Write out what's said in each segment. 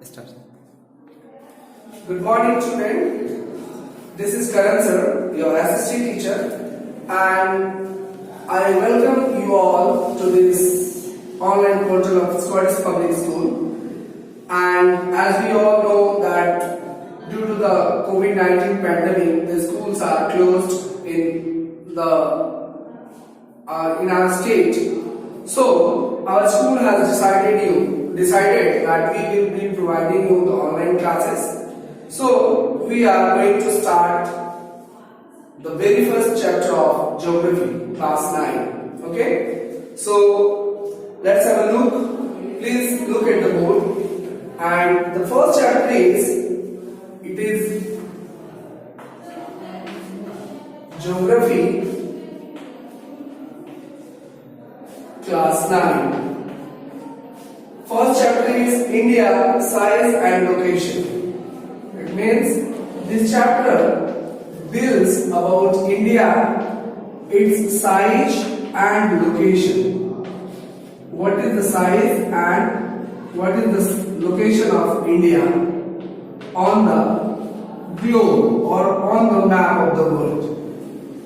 Start. Good morning, student. This is Karan sir, your assistant teacher, and I welcome you all to this online portal of Scottish Public School. And as we all know that due to the COVID-19 pandemic, the schools are closed in our state. So our school has decided that we will be providing you the online classes. So we are going to start the very first chapter of geography, class 9. Okay, so let's have a look. Please look at the board. And the first chapter is geography, class 9. First chapter is India, size and location. It means this chapter builds about India, its size and location. What is the size and what is the location of India on the globe or on the map of the world?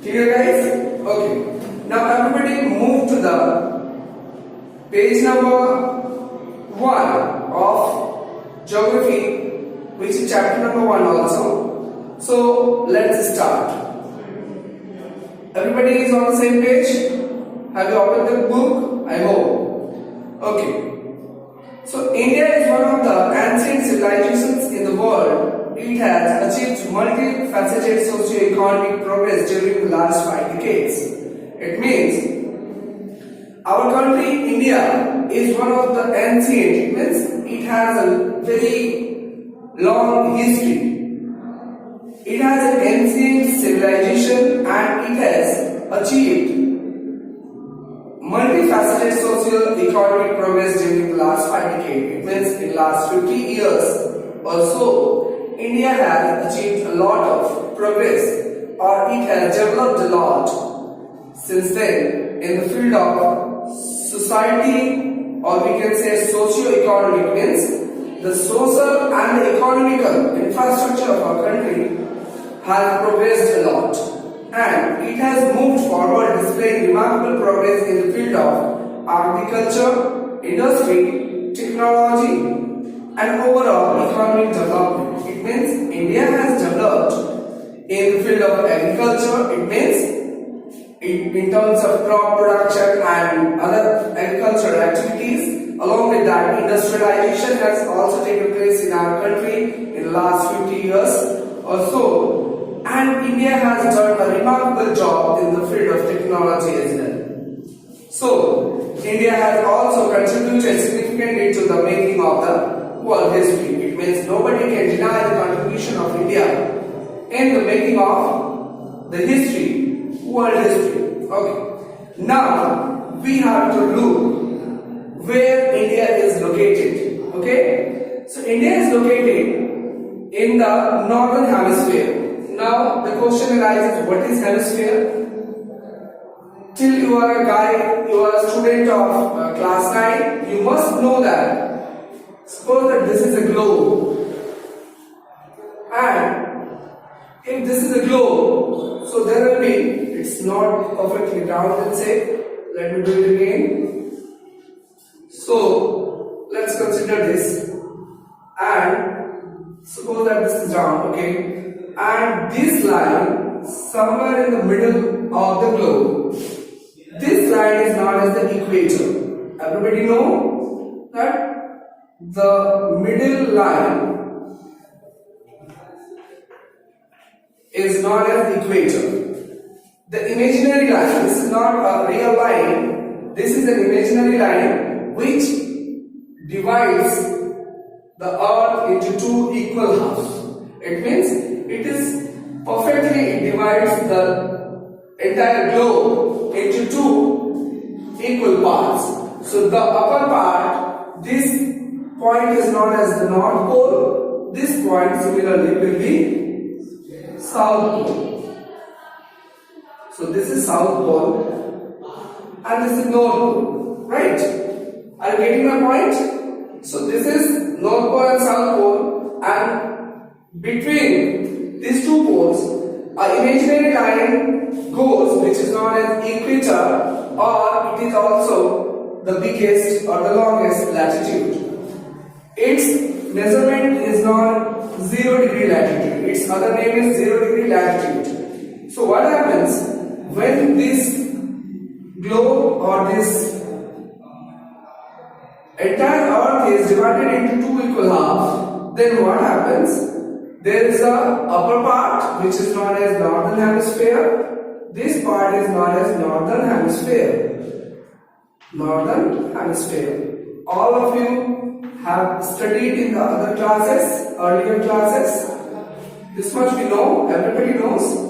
Clear, guys? Okay. Now everybody move to the page number 1 of geography, which is chapter number 1 also. So let's start. Everybody is on the same page? Have you opened the book? I hope. Okay. So India is one of the ancient civilizations in the world. It has achieved multifaceted socio-economic progress during the last 5 decades. It means our country, India, is one of the ancient. It means it has a very long history. It has an ancient civilization and it has achieved multifaceted socio-economic progress during the last 5 decades. It means in last 50 years or so, India has achieved a lot of progress, or it has developed a lot since then in the field of society, or we can say socio-economic. Means the social and the economical infrastructure of our country has progressed a lot, and it has moved forward, displaying remarkable progress in the field of agriculture, industry, technology and overall economic development. It means India has developed in the field of agriculture. It means in terms of crop production and other agricultural activities. Along with that, industrialization has also taken place in our country in the last 50 years or so. And India has done a remarkable job in the field of technology as well. So, India has also contributed significantly to the making of the world history. It means nobody can deny the contribution of India in the making of the history, world history. Okay. Now, we have to look where India is located. Okay. So, India is located in the northern hemisphere. Now the question arises, what is hemisphere? Till you are a guy, you are a student of class 9, you must know that. Suppose that this is a globe, and if this is a globe, so there will be, it's not perfectly round, let's say. Let me do it again. So let's consider this, and suppose that this is round, okay? And this line somewhere in the middle of the globe, this line is known as the equator. Everybody know that the middle line is known as the equator. The imaginary line, this is not a real line, this is an imaginary line which divides the earth into 2 equal halves. It means it is perfectly, it divides the entire globe into 2 equal parts. So the upper part, this point is known as the North Pole, this point similarly will be South Pole. So this is South Pole and this is North Pole, right? Are you getting my point? So this is North Pole and South between these two poles, an imaginary line goes, which is known as equator, or it is also the biggest or the longest latitude. Its measurement is known 0 degree latitude. Its other name is 0 degree latitude. So what happens when this globe or this entire earth is divided into two equal halves? Then what happens? There is a upper part which is known as northern hemisphere. This part is known as northern hemisphere. Northern hemisphere. All of you have studied in the other classes, earlier classes. This much we know, everybody knows.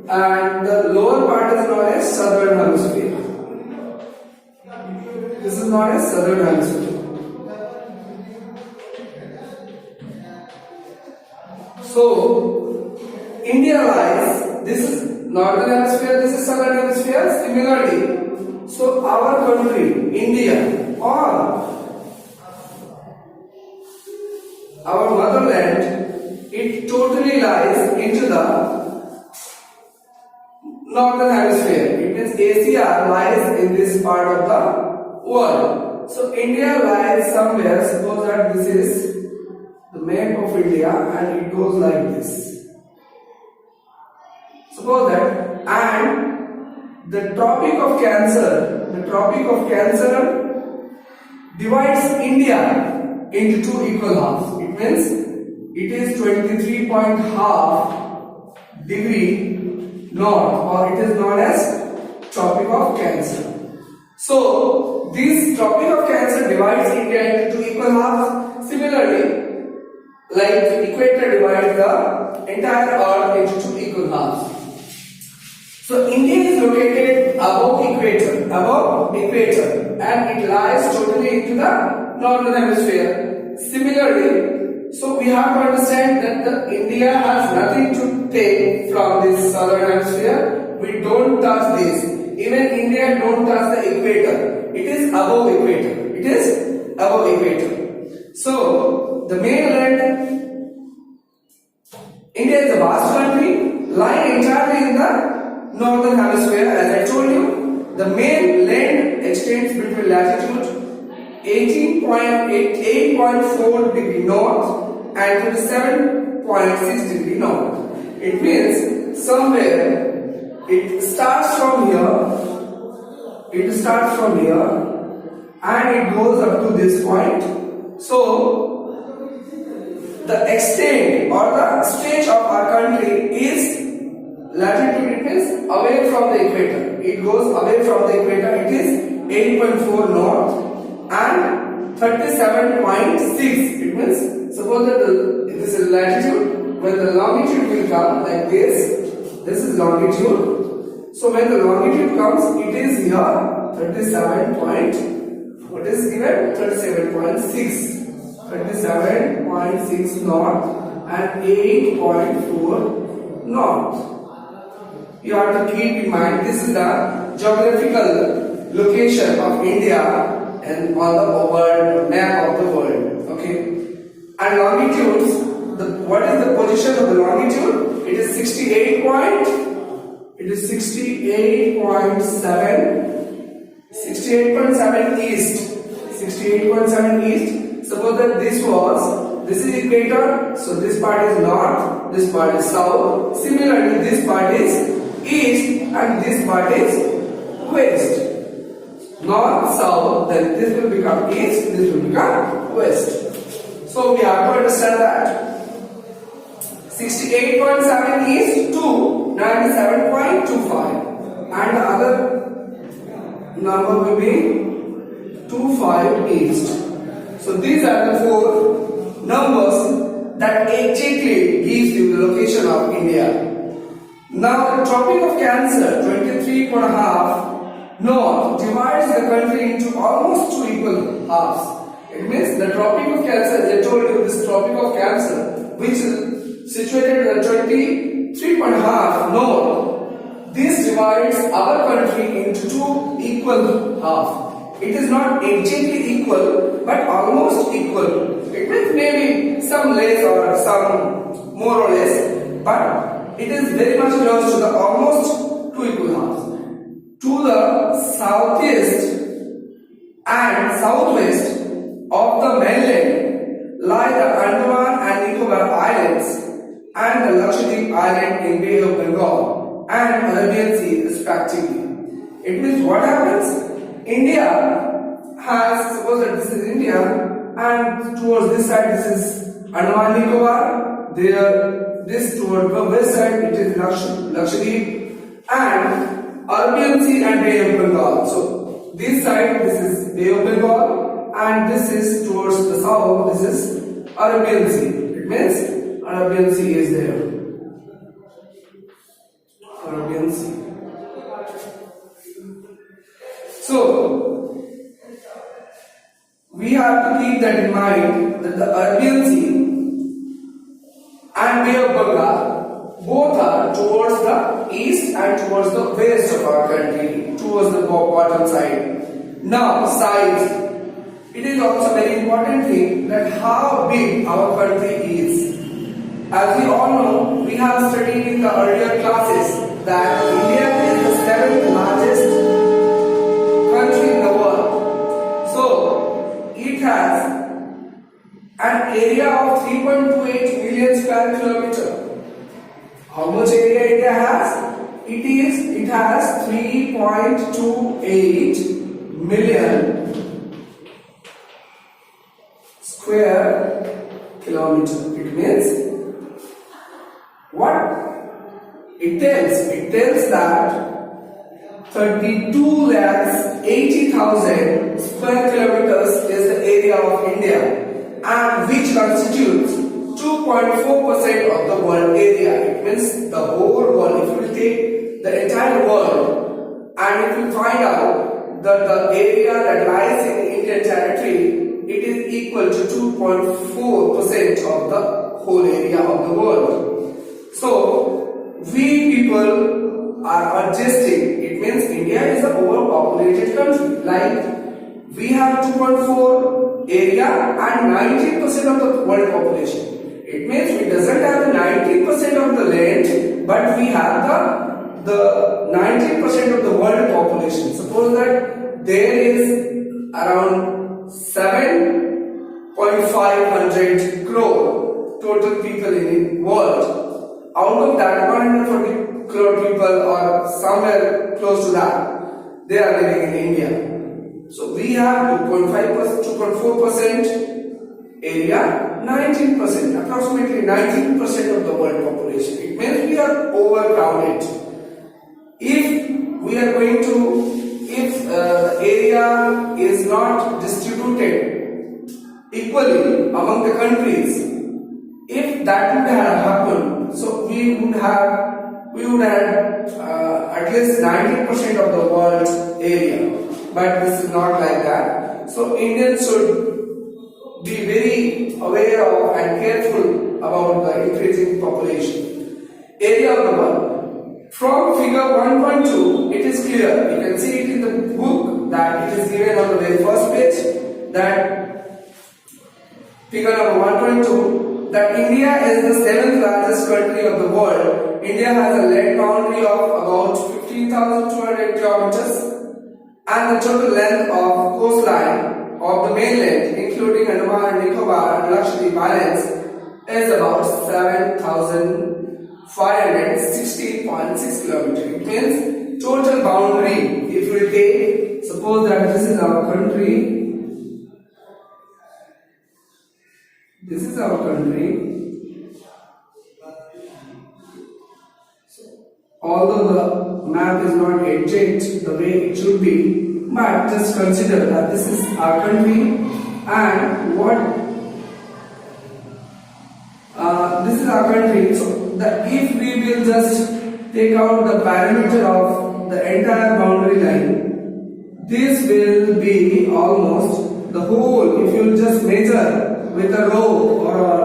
And the lower part is known as southern hemisphere. This is known as southern hemisphere. So, India lies, this is northern hemisphere, this is southern hemisphere. Similarly, so our country, India, or our motherland, it totally lies into the northern hemisphere. It means Asia lies in this part of the world. So, India lies somewhere, suppose that this is the map of India and it goes like this. Suppose that, and the Tropic of Cancer divides India into two equal halves. It means it is 23.5 degree north, or it is known as Tropic of Cancer. So this Tropic of Cancer divides India into two equal halves. Similarly, like equator divides the entire earth into two equal halves. So India is located above equator, and it lies totally into the northern hemisphere. Similarly, so we have to understand that India has nothing to take from this southern hemisphere. We don't touch this. Even India don't touch the equator. It is above equator. It is above equator. So the mainland, India is a vast country lying entirely in the northern hemisphere. As I told you, the main land extends between latitude 8.4 degree north and 27.6 degree north. It means somewhere it starts from here, and it goes up to this point. So the extent or the stretch of our country is latitude. It means away from the equator. It goes away from the equator. It is 8.4 north and 37.6. It means suppose that this is latitude. When the longitude will come like this, this is longitude. So when the longitude comes, it is here 37.6 north and 8.4 north. You have to keep in mind this is the geographical location of India and on the world map of the world. Okay, and longitudes. What is the position of the longitude? It is 68.7 east. 68.7 east. Suppose that this is equator, so this part is north, this part is south. Similarly, this part is east and this part is west. North, south, then this will become east, this will become west. So we have to understand that 68.7 east to 97.25, and the other number will be 25 east. So these are the four numbers that exactly gives you the location of India. Now the Tropic of Cancer, 23.5 north, divides the country into almost two equal halves. It means the Tropic of Cancer, as I told you, this Tropic of Cancer, which is situated at 23.5 north, this divides our country into two equal halves. It is not exactly equal, but almost equal. It means maybe some less or some more or less, but it is very much close to the almost 2 equal halves. To the southeast and southwest of the mainland lie the Andaman and Nicobar Islands and the Lakshadweep Island in Bay of Bengal and Arabian Sea respectively. It means what happens? India has, suppose that this is India, and towards this side this is Andaman Nicobar, there this towards the west side it is Lakshadweep and Arabian Sea and Bay of Bengal. So this side this is Bay of Bengal and this is towards the south this is Arabian Sea. It means Arabian Sea is there. Arabian Sea. So we have to keep that in mind that the Arabian Sea and Bay of Bengal both are towards the east and towards the west of our country, towards the bottom side. Now, size. It is also very important thing that how big our country is. As we all know, we have studied in the earlier classes that India is the 7th largest country in the world. So, it has an area of 3.28 million square kilometer. How much area India has? It has 3.28 million square kilometer. It means what? It tells that 32 lakhs 80,000 square kilometers is the area of India, and which constitutes 2.4% of the world area. It means the whole world. If you take the entire world and if you find out that the area that lies in Indian territory, it is equal to 2.4% of the whole area of the world. So we people are adjusting. It means India is an overpopulated country. Like we have 2.4 area and 19% of the world population. It means we doesn't have the 19% of the land, but we have the 19% of the world population. Suppose that there is around 7.500 crore total people in the world. Out of that, 140 crore people or somewhere close to that, they are living in India. So we have 2.4% area, 19%, approximately 19% of the world population. It means we are overcrowded. If we are going to, if the area is not distributed equally among the countries, if that would have happened, so we would have at least 90% of the world area. But this is not like that. So Indians should be very aware of and careful about the increasing population. Area of the world. From figure 1.2, it is clear. You can see it in the book that it is given on the very first page that figure number 1.2 that India is the 7th largest country of the world. India has a land boundary of about 15,200 kilometers and the total length of coastline of the mainland, including Andaman and Nicobar and Lakshadweep Islands, is about 7,516.6 kilometers. It means total boundary. If we take, suppose that this is our country. This is our country. Although the map is not exact the way it should be, but just consider that this is our country and this is our country. So that if we will just take out the parameter of the entire boundary line, this will be almost the whole. If you just measure with a rope or a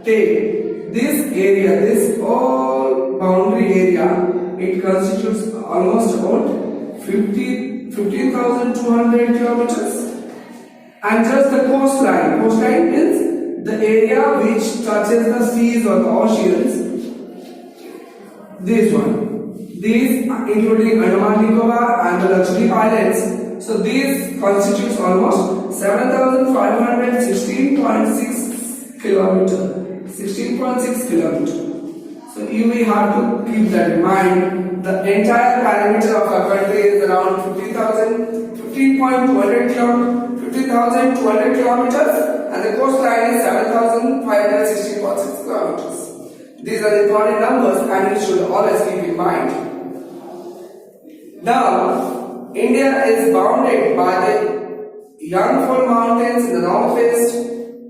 tape, this area, this all boundary area, it constitutes almost about 15,200 kilometers. And just the coastline means the area which touches the seas or the oceans, this one. These including Andaman Nicobar and the Lakshadweep Islands. So these constitutes almost 7,516.6 kilometer. 16.6 kilometer. So you may have to keep that in mind. The entire perimeter of our country is around 15,200 kilometers, and the coastline is 7,516.6 kilometers. These are important numbers and you should always keep in mind. Now, India is bounded by the Yangful Mountains in the northwest,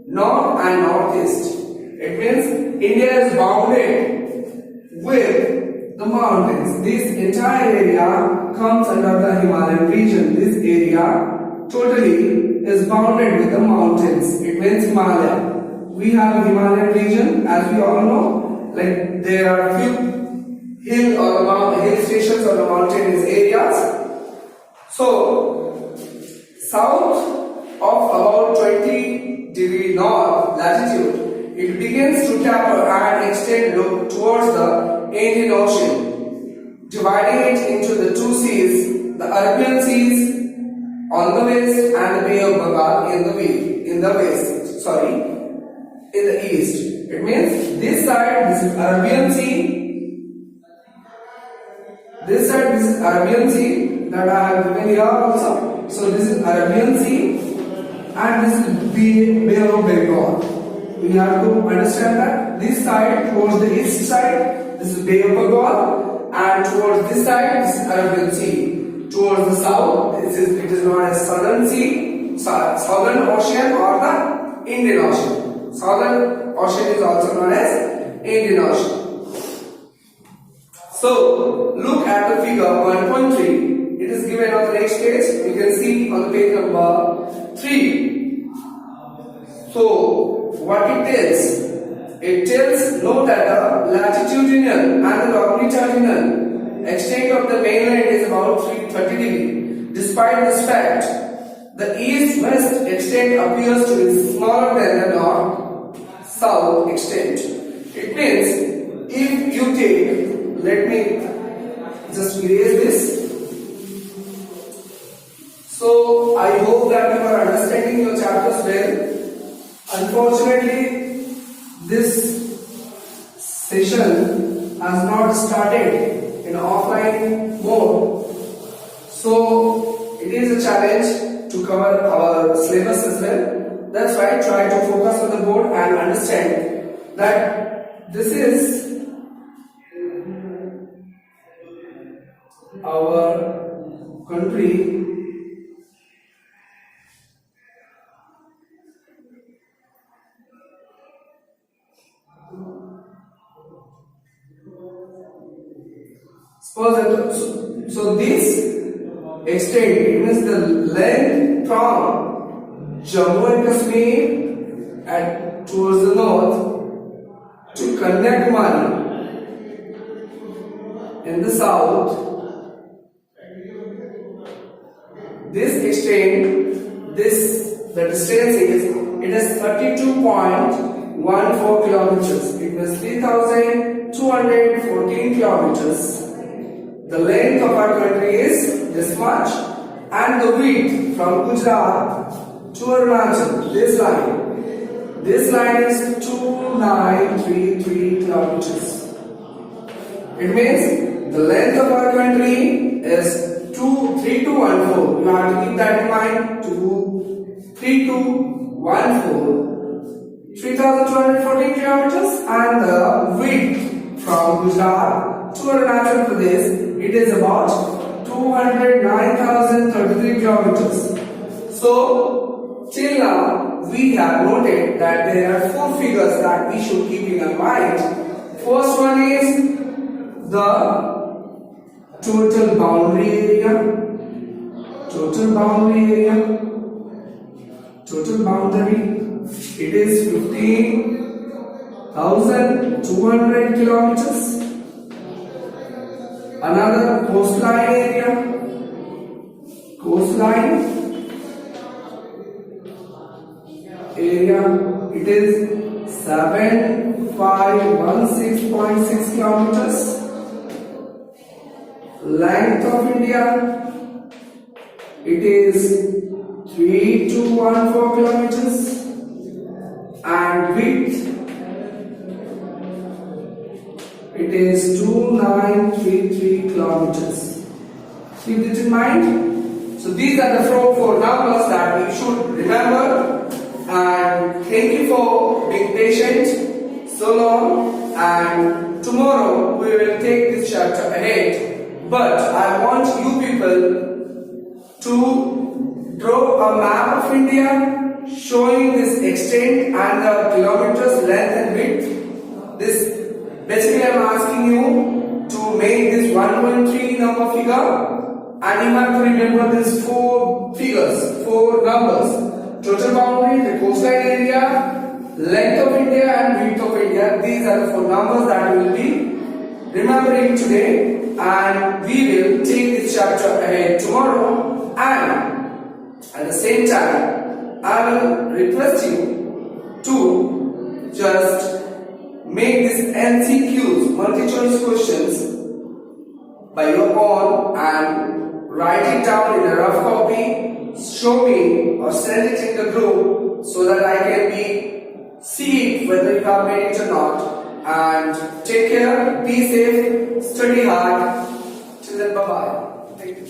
north and northeast. It means India is bounded with the mountains. This entire area comes under the Himalayan region. This area totally is bounded with the mountains. It means Himalaya. We have a Himalayan region, as we all know. Like there are few hill stations or the mountainous areas. So south of about 20° north latitude, it begins to taper and extend towards the Indian Ocean, dividing it into the two seas, the Arabian Seas on the west and the Bay of Bengal in the east. It means this side, this is Arabian Sea. This side, this is Arabian Sea that I have given here also. So this is Arabian Sea and this is Bay of Bengal. We have to understand that this side towards the east side, this is Bay of Bengal, and towards this side, this is Arabian Sea. Towards the south, it is known as Southern Sea, Southern Ocean or the Indian Ocean. Southern Ocean is also known as Indian Ocean. So, look at the figure 1.3. It is given on the next page. You can see on the page number 3. So, what it tells? It tells, note that the latitudinal and the longitudinal extent of the mainland is about 330°. Despite this fact, the east-west extent appears to be smaller than the north-south extent. It means if you take, let me just erase this. So I hope that you are understanding your chapters well. Unfortunately, this session has not started in offline mode. So it is a challenge to cover our syllabus as well. That's why try to focus on the board and understand that this is our country. So this extent, it means the length from Jammu and Kashmir towards the north to Kanyakumari in the south. This extent, the distance is 32.14 kilometers. It means 3,214 kilometers. The length of our country is this much, and the width from Gujarat to Arunachal, this line is 2933 kilometers. It means the length of our country is 3214. You have to keep that in mind. 3214, 3,214 kilometers, and the width from Gujarat to Arunachal Pradesh, it is about 209,033 kilometers. So till now we have noted that there are four figures that we should keep in our mind. First one is the total boundary area. It is 15,200 kilometers. Another coastline area. area, it is 7516.6 kilometers. Length of India, it is 3214 kilometers. And width, it is 2933 kilometers. Keep this in mind. So these are the four numbers that we should remember. And thank you for being patient so long. And tomorrow we will take this chapter ahead. But I want you people to draw a map of India showing this extent and the kilometers length and width. This basically I am asking you to make this 113 number figure. And you have to remember these four figures, four numbers. Total boundary, the coastline area, length of India and width of India. These are the four numbers that we will be remembering today. And we will take this chapter ahead tomorrow. And at the same time, I will request you to just make these MCQs, multi-choice questions, by your own and write it down in a rough copy, show me or send it in the group so that I can see whether you have made it or not. And take care, be safe, study hard. Till then, bye bye. Thank you.